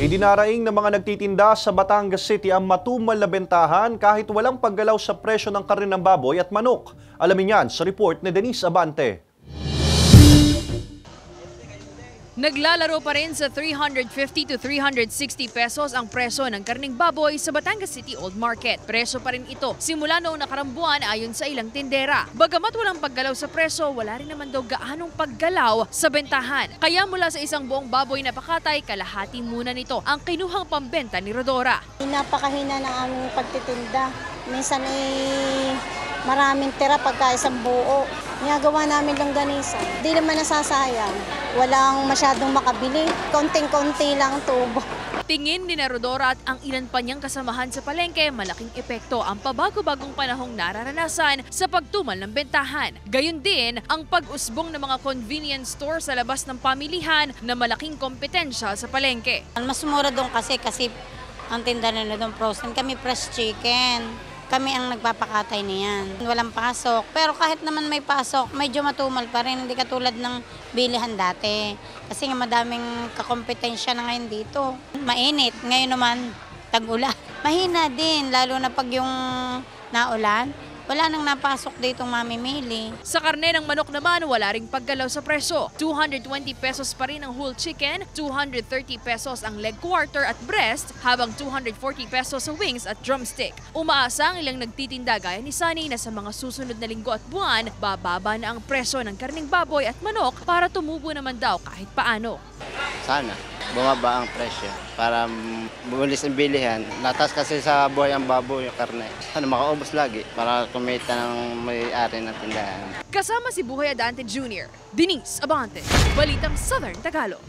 Idinaraing ng mga nagtitinda sa Batangas City ang matumal na bentahan kahit walang paggalaw sa presyo ng karne ng baboy at manok. Alamin yan sa report ni Denise Abante. Naglalaro pa rin sa 350 to 360 pesos ang presyo ng karning baboy sa Batangas City Old Market. Presyo pa rin ito simula noong nakarang buwan ayon sa ilang tindera. Bagamat walang paggalaw sa presyo, wala rin naman daw gaanong paggalaw sa bentahan. Kaya mula sa isang buong baboy na pakatay, kalahati muna nito ang kinuhang pambenta ni Rodora. Napakahina ng aming pagtitinda. Minsan maraming tira pagka isang buo. Ginagawa namin longganisa. Di naman nasasayang. Walang masyadong makabili. Konting-konti lang tubo. Tingin ni Rodora at ang ilan pa niyang kasamahan sa palengke, malaking epekto ang pabago-bagong panahong nararanasan sa pagtumal ng bentahan. Gayon din ang pag-usbong ng mga convenience store sa labas ng pamilihan na malaking kompetensya sa palengke. Mas mura doon kasi ang tinda nila doon frozen. Kami fresh chicken. Kami ang nagpapakatay niyan. Walang pasok. Pero kahit naman may pasok, medyo matumal pa rin. Hindi katulad ng bilihan dati. Kasi nga madaming kakompetensya na ngayon dito. Mainit. Ngayon naman, tag-ulan. Mahina din, lalo na pag yung naulan. Wala nang napasok ditong mamimili. Sa karne ng manok naman, wala ring paggalaw sa presyo. 220 pesos pa rin ang whole chicken, 230 pesos ang leg quarter at breast, habang 240 pesos sa wings at drumstick. Umaasa ang ilang nagtitinda gaya ni Sunny na sa mga susunod na linggo at buwan, bababa na ang presyo ng karning baboy at manok para tumubo naman daw kahit paano. Sana bumaba ang presyo para bumilis ang bilihan. Latas kasi sa buhay ang baboy, yung karne. Sana makaubos lagi para kumita ng may-ari ng tindahan. Kasama si Buhay Adante Jr., Denise Abante, Balitang Southern Tagalog.